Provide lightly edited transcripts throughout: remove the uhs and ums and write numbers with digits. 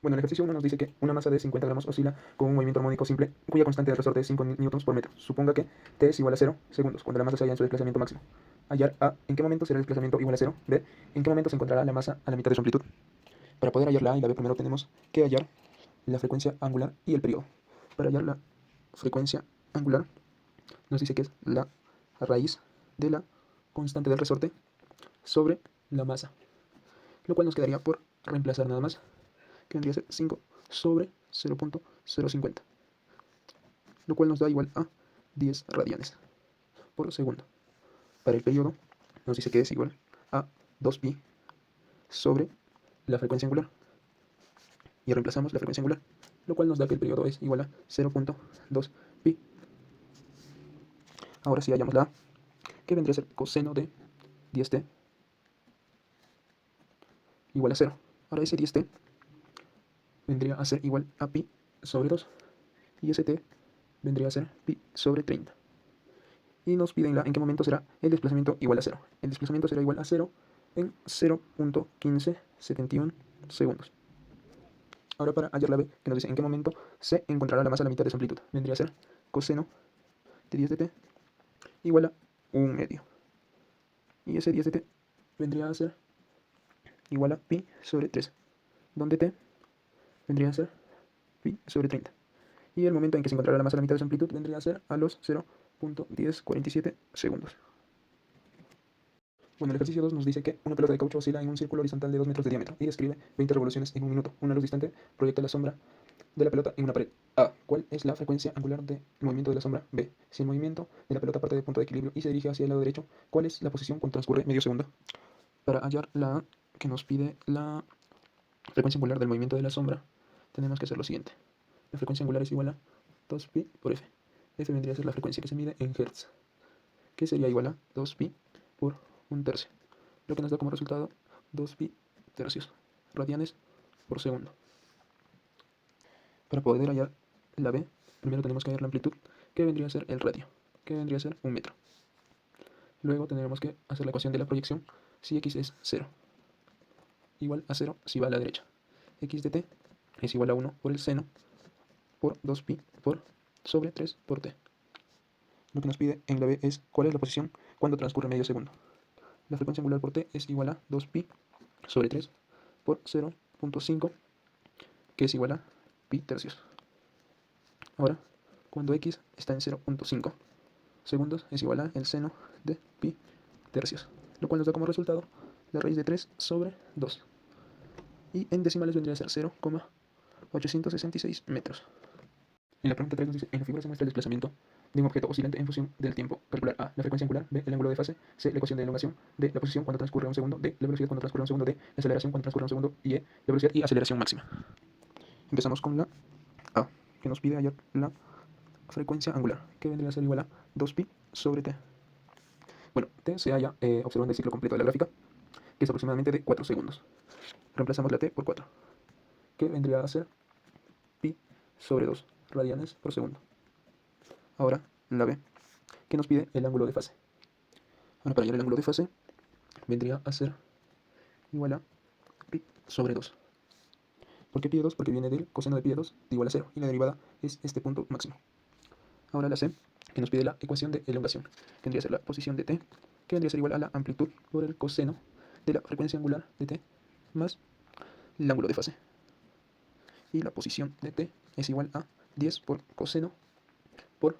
Bueno, el ejercicio 1 nos dice que una masa de 50 gramos oscila con un movimiento armónico simple cuya constante de resorte es 5 newtons por metro. Suponga que t es igual a 0 segundos cuando la masa se halla en su desplazamiento máximo. Hallar a. ¿En qué momento será el desplazamiento igual a 0? B. ¿En qué momento se encontrará la masa a la mitad de su amplitud? Para poder hallar la A y la B primero tenemos que hallar la frecuencia angular y el periodo. Para hallar la frecuencia angular nos dice que es la raíz de la constante del resorte sobre la masa, lo cual nos quedaría por reemplazar nada más, que vendría a ser 5 sobre 0.050, lo cual nos da igual a 10 radianes por segundo. Para el periodo nos dice que es igual a 2pi sobre la frecuencia angular y reemplazamos la frecuencia angular, lo cual nos da que el periodo es igual a 0.2 pi. Ahora sí hallamos la A, que vendría a ser coseno de 10t igual a 0. Ahora ese 10t vendría a ser igual a pi sobre 2 y ese t vendría a ser pi sobre 30. Y nos piden en qué momento será el desplazamiento igual a 0. El desplazamiento será igual a 0 en 0.1571 segundos. Ahora para hallar la B, que nos dice en qué momento se encontrará la masa a la mitad de su amplitud. Vendría a ser coseno de 10 de t igual a 1 medio. Y ese 10 de t vendría a ser igual a pi sobre 3, donde t vendría a ser pi sobre 30. Y el momento en que se encontrará la masa a la mitad de su amplitud vendría a ser a los 0.1047 segundos. Bueno, el ejercicio 2 nos dice que una pelota de caucho oscila en un círculo horizontal de 2 metros de diámetro y describe 20 revoluciones en un minuto. Una luz distante proyecta la sombra de la pelota en una pared. A. ¿Cuál es la frecuencia angular de movimiento de la sombra? B. Si el movimiento de la pelota parte del punto de equilibrio y se dirige hacia el lado derecho, ¿cuál es la posición cuando transcurre medio segundo? Para hallar la A, que nos pide la frecuencia angular del movimiento de la sombra, tenemos que hacer lo siguiente. La frecuencia angular es igual a 2pi por f. F vendría a ser la frecuencia que se mide en hertz, que sería igual a 2pi por un tercio, lo que nos da como resultado 2pi tercios radianes por segundo. Para poder hallar la B, primero tenemos que hallar la amplitud, que vendría a ser el radio, que vendría a ser 1 metro. Luego tendremos que hacer la ecuación de la proyección si x es 0, igual a 0 si va a la derecha. X de t es igual a 1 por el seno por 2pi por sobre 3 por t. Lo que nos pide en la B es cuál es la posición cuando transcurre medio segundo. La frecuencia angular por t es igual a 2pi sobre 3 por 0.5, que es igual a pi tercios. Ahora, cuando x está en 0.5 segundos es igual a el seno de pi tercios, lo cual nos da como resultado la raíz de 3 sobre 2. Y en decimales vendría a ser 0,866 metros. En la pregunta 3 nos dice, en la figura se muestra el desplazamiento de un objeto oscilante en función del tiempo. Calcular A, la frecuencia angular, B, el ángulo de fase, C, la ecuación de elongación, D, la posición cuando transcurre un segundo, D, la velocidad cuando transcurre un segundo, D, la aceleración cuando transcurre un segundo, y E, la velocidad y aceleración máxima. Empezamos con la A, que nos pide hallar la frecuencia angular, que vendría a ser igual a 2pi sobre t. Bueno, t se halla observando el ciclo completo de la gráfica, que es aproximadamente de 4 segundos. Reemplazamos la t por 4, que vendría a ser pi sobre 2 radianes por segundo. Ahora la b, que nos pide el ángulo de fase. Ahora para hallar el ángulo de fase vendría a ser igual a pi sobre 2. ¿Por qué pi de 2? Porque viene del coseno de pi de 2 igual a 0 y la derivada es este punto máximo. Ahora la c, que nos pide la ecuación de elongación, que vendría a ser la posición de t, que vendría a ser igual a la amplitud por el coseno de la frecuencia angular de t más el ángulo de fase. Y la posición de t es igual a 10 por coseno por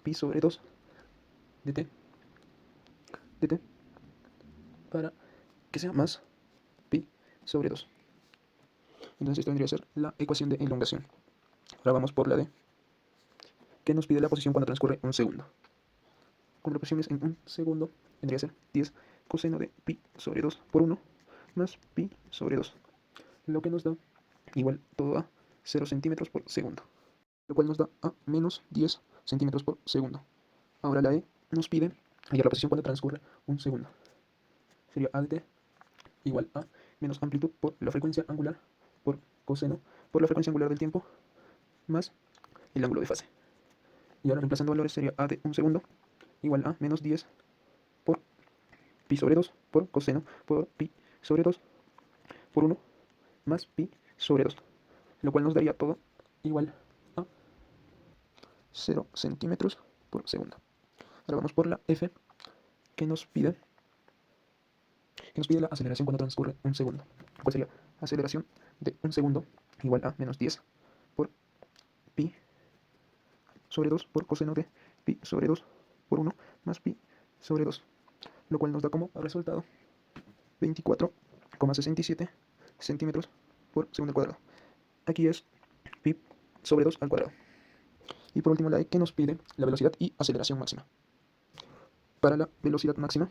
pi sobre 2 de t para que sea más pi sobre 2. Entonces esto vendría a ser la ecuación de elongación. Ahora vamos por la d, que nos pide la posición cuando transcurre un segundo. Cuando la posición es en un segundo, vendría a ser 10 coseno de pi sobre 2 por 1 más pi sobre 2, lo que nos da igual todo a 0 centímetros por segundo, lo cual nos da a menos 10 centímetros por segundo. Ahora la E nos pide hallar la posición cuando transcurre un segundo. Sería A de t igual a menos amplitud por la frecuencia angular por coseno por la frecuencia angular del tiempo más el ángulo de fase. Y ahora reemplazando valores sería A de un segundo igual a menos 10 por pi sobre 2 por coseno por pi sobre 2 por 1 más pi sobre 2, lo cual nos daría todo igual a 0 centímetros por segundo. Ahora vamos por la F, que nos pide la aceleración cuando transcurre un segundo. ¿Cuál sería? Aceleración de un segundo igual a menos 10 por pi sobre 2 por coseno de pi sobre 2 por 1 más pi sobre 2, lo cual nos da como resultado 24,67 centímetros por segundo al cuadrado. Aquí es pi sobre 2 al cuadrado. Y por último la E, que nos pide la velocidad y aceleración máxima. Para la velocidad máxima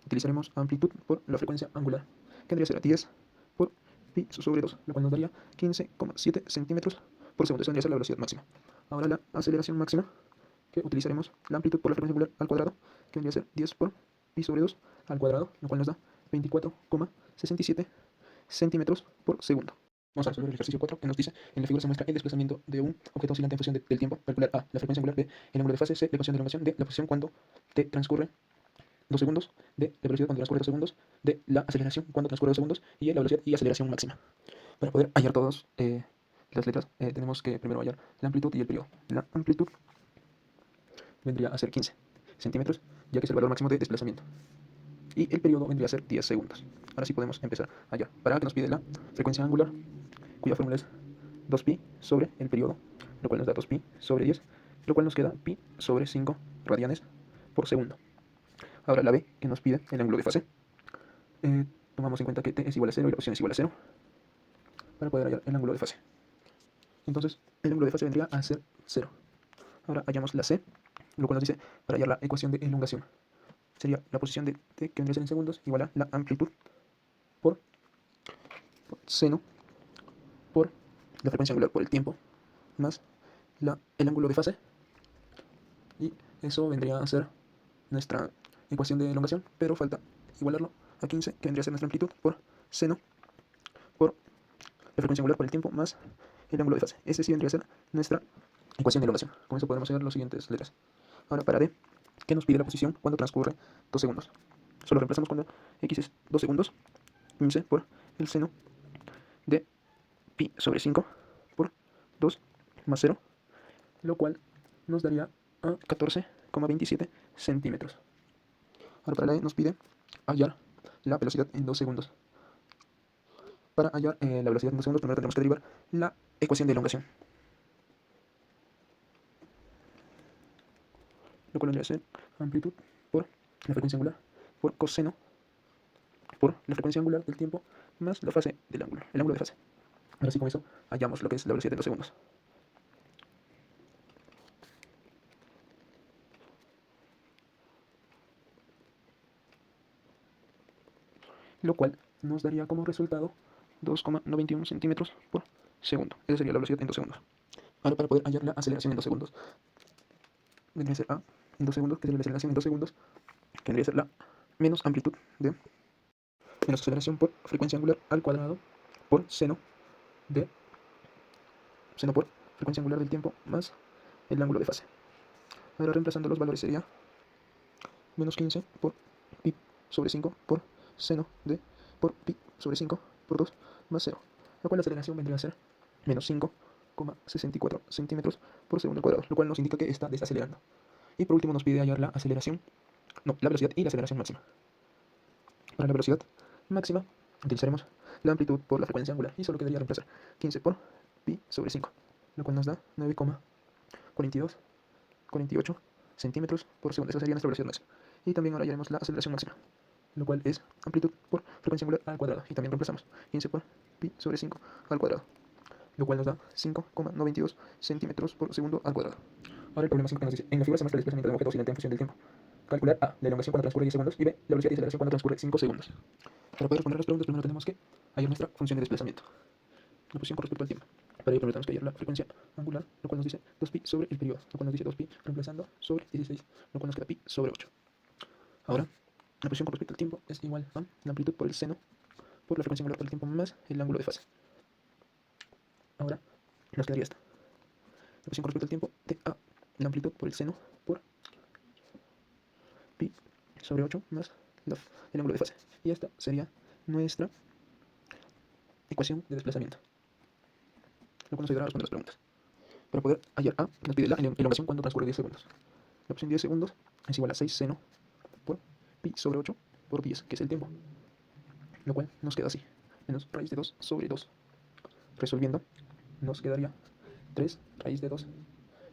utilizaremos amplitud por la frecuencia angular, que vendría a ser 10 por pi sobre 2, lo cual nos daría 15,7 centímetros por segundo. Esa vendría a ser la velocidad máxima. Ahora la aceleración máxima, que utilizaremos la amplitud por la frecuencia angular al cuadrado, que vendría a ser 10 por pi sobre 2 al cuadrado, lo cual nos da 24,67 centímetros por segundo. Vamos a resolver el ejercicio 4, que nos dice: en la figura se muestra el desplazamiento de un objeto oscilante en función del tiempo. Calcular A, la frecuencia angular; B, el ángulo de fase; C, la ecuación de elongación; D, la posición cuando t transcurre 2 segundos; D, la velocidad cuando transcurre 2 segundos; D, la aceleración cuando transcurre 2 segundos; y E, la velocidad y aceleración máxima. Para poder hallar todas las letras, tenemos que primero hallar la amplitud y el periodo. La amplitud vendría a ser 15 centímetros, ya que es el valor máximo de desplazamiento. Y el periodo vendría a ser 10 segundos. Ahora sí podemos empezar a hallar. Para que nos pide la frecuencia angular, cuya fórmula es 2pi sobre el periodo, lo cual nos da 2pi sobre 10, lo cual nos queda pi sobre 5 radianes por segundo. Ahora la B, que nos pide el ángulo de fase. Tomamos en cuenta que t es igual a 0 y la posición es igual a 0 para poder hallar el ángulo de fase. Entonces el ángulo de fase vendría a ser 0. Ahora hallamos la C, lo cual nos dice, para hallar la ecuación de elongación, sería la posición de t, que vendría a ser en segundos, igual a la amplitud por seno por la frecuencia angular por el tiempo, más el ángulo de fase, y eso vendría a ser nuestra ecuación de elongación, pero falta igualarlo a 15, que vendría a ser nuestra amplitud, por seno por la frecuencia angular por el tiempo, más el ángulo de fase. Ese sí vendría a ser nuestra ecuación de elongación. Con eso podremos hacer las siguientes letras. Ahora para D, que nos pide la posición cuando transcurre 2 segundos. Solo reemplazamos cuando x es 2 segundos, 15 por el seno de pi sobre 5 por 2 más 0, lo cual nos daría a 14,27 centímetros. Ahora para la E nos pide hallar la velocidad en 2 segundos. Para hallar la velocidad en 2 segundos, primero tendremos que derivar la ecuación de elongación, lo cual vendría a ser amplitud por la frecuencia angular por coseno por la frecuencia angular del tiempo más la fase del ángulo, el ángulo de fase. Ahora sí, con eso hallamos lo que es la velocidad en 2 segundos. Lo cual nos daría como resultado 2,91 centímetros por segundo. Esa sería la velocidad en 2 segundos. Ahora para poder hallar la aceleración en 2 segundos, vendría a ser A en 2 segundos, que sería la aceleración en 2 segundos, que vendría a ser la menos amplitud de menos aceleración por frecuencia angular al cuadrado por seno de seno por frecuencia angular del tiempo más el ángulo de fase. Ahora reemplazando los valores sería menos 15 por pi sobre 5 por seno de por pi sobre 5 por 2 más 0, lo cual la aceleración vendría a ser menos 5,64 centímetros por segundo al cuadrado, lo cual nos indica que está desacelerando. Y por último nos pide hallar la aceleración, no, la velocidad y la aceleración máxima. Para la velocidad máxima utilizaremos la amplitud por la frecuencia angular y solo quedaría reemplazar 15 por pi sobre 5, lo cual nos da 9,4248 centímetros por segundo. Esa sería nuestra velocidad máxima. Y también ahora hallaremos la aceleración máxima, lo cual es amplitud por frecuencia angular al cuadrado. Y también reemplazamos 15 por pi sobre 5 al cuadrado, lo cual nos da 5,92 centímetros por segundo al cuadrado. Ahora el problema 5 que nos dice: en la figura se muestra el desplazamiento de un objeto oscilante en función del tiempo. Calcular A, la elongación cuando transcurre 10 segundos, y B, la velocidad y aceleración cuando transcurre 5 segundos. Para poder responder las preguntas, primero tenemos que hallar nuestra función de desplazamiento, la posición con respecto al tiempo. Para ello primero tenemos que hallar la frecuencia angular, lo cual nos dice 2pi sobre el periodo, lo cual nos dice 2pi reemplazando sobre 16, lo cual nos queda pi sobre 8. Ahora, la posición con respecto al tiempo es igual a la amplitud por el seno por la frecuencia angular por el tiempo más el ángulo de fase. Ahora nos quedaría esta. La posición con respecto al tiempo de A, la amplitud por el seno por pi sobre 8 más el ángulo de fase. Y esta sería nuestra ecuación de desplazamiento, lo cual nos ayudará a responder las preguntas. Para poder hallar A, nos pide la elongación cuando transcurre 10 segundos. La opción 10 segundos es igual a 6 seno por pi sobre 8 por 10, que es el tiempo. Lo cual nos queda así, menos raíz de 2 sobre 2. Resolviendo, nos quedaría 3 raíz de 2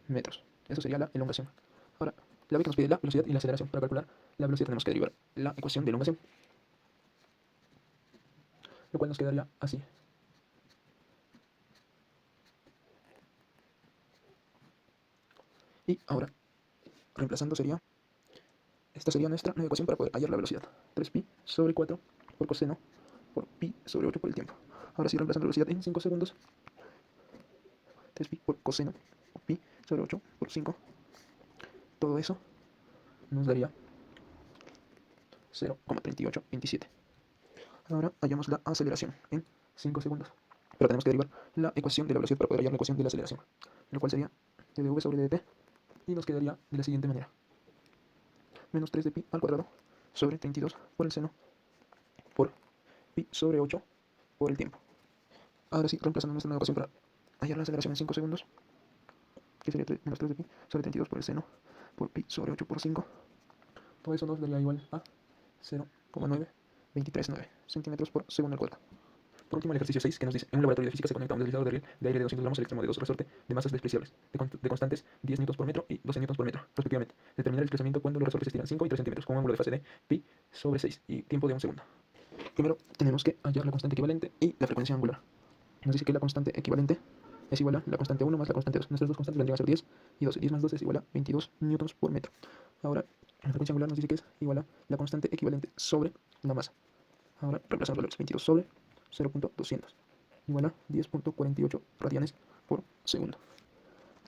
metros. Eso sería la elongación. Ahora, la B que nos pide la velocidad y la aceleración. Para calcular la velocidad tenemos que derivar la ecuación de elongación, lo cual nos quedaría así. Y ahora, reemplazando esta sería nuestra nueva ecuación para poder hallar la velocidad. 3pi sobre 4 por coseno por pi sobre 8 por el tiempo. Ahora sí, reemplazando la velocidad en 5 segundos. 3pi por coseno por pi sobre 8 por 5. Todo eso nos daría 0,3827. Ahora hallamos la aceleración en 5 segundos. Pero tenemos que derivar la ecuación de la velocidad para poder hallar la ecuación de la aceleración, lo cual sería dv sobre dt, y nos quedaría de la siguiente manera. Menos 3 de pi al cuadrado sobre 32 por el seno por pi sobre 8 por el tiempo. Ahora sí, reemplazando nuestra nueva ecuación para hallar la aceleración en 5 segundos, que sería menos 3 de pi sobre 32 por el seno por pi sobre 8 por 5. Todo eso nos daría igual a 0,9239 centímetros por segundo al cuadrado. Por último, el ejercicio 6, que nos dice: en un laboratorio de física se conecta un deslizador de riel de aire de 200 gramos al extremo de dos resortes de masas despreciables, de constantes 10 newtons por metro y 12 newtons por metro, respectivamente. Determinar el desplazamiento cuando los resortes se estiran 5 y 3 centímetros, con un ángulo de fase de pi sobre 6 y tiempo de 1 segundo. Primero, tenemos que hallar la constante equivalente y la frecuencia angular. Nos dice que la constante equivalente es igual a la constante 1 más la constante 2. Nuestras dos constantes vendrían a ser 10 y 12. 10 más 12 es igual a 22 newtons por metro. Ahora, la frecuencia angular nos dice que es igual a la constante equivalente sobre la masa. Ahora, reemplazamos valores. 22 sobre 0.200 igual a 10.48 radianes por segundo.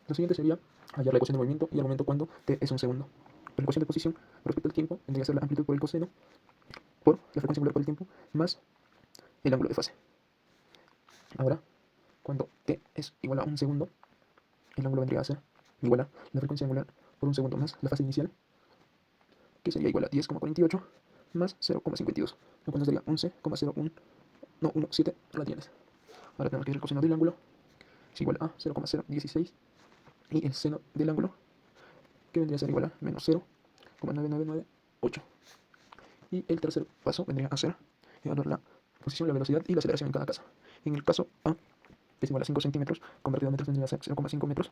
Lo siguiente sería hallar la ecuación de movimiento y el momento cuando t es un segundo. La ecuación de posición respecto al tiempo vendría a ser la amplitud por el coseno por la frecuencia angular por el tiempo más el ángulo de fase. Ahora, cuando t es igual a un segundo, el ángulo vendría a ser igual a la frecuencia angular por un segundo más la fase inicial, que sería igual a 10,48 más 0,52, lo cual nos daría 11,17 radianes. Ahora tenemos que ir el coseno del ángulo, es igual a 0,016, y el seno del ángulo, que vendría a ser igual a menos 0,9998. Y el tercer paso vendría a ser evaluar la posición, la velocidad y la aceleración en cada caso. En el caso A, que es igual a 5 centímetros, convertido a metros vendría a ser 0,5 metros.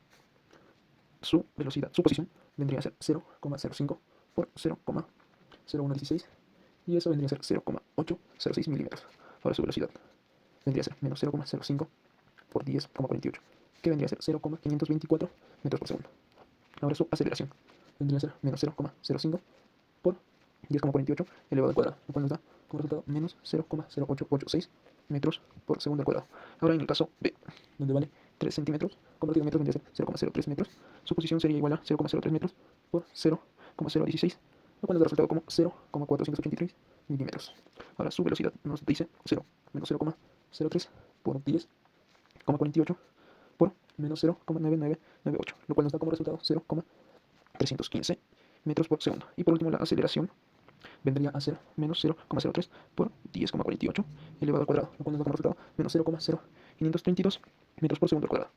Su velocidad, su posición, vendría a ser 0,05 por 0,0116, y eso vendría a ser 0,806 milímetros. Ahora su velocidad vendría a ser menos 0,05 por 10,48, que vendría a ser 0,524 metros por segundo. Ahora su aceleración vendría a ser menos 0,05 por 10,48 elevado al cuadrado, lo cual nos da como resultado menos 0,0886 metros por segundo al cuadrado. Ahora en el caso B, donde vale 3 centímetros, convertido en metros vendría a ser 0,03 metros. Su posición sería igual a 0,03 metros por 0,016, lo cual nos da resultado como 0,483 milímetros. Ahora su velocidad nos dice 0, menos 0,03 por 10,48 por menos 0,9998, lo cual nos da como resultado 0,315 metros por segundo. Y por último, la aceleración vendría a ser menos 0,03 por 10,48 elevado al cuadrado, lo cual nos da como resultado menos 0,0532 metros por segundo al cuadrado.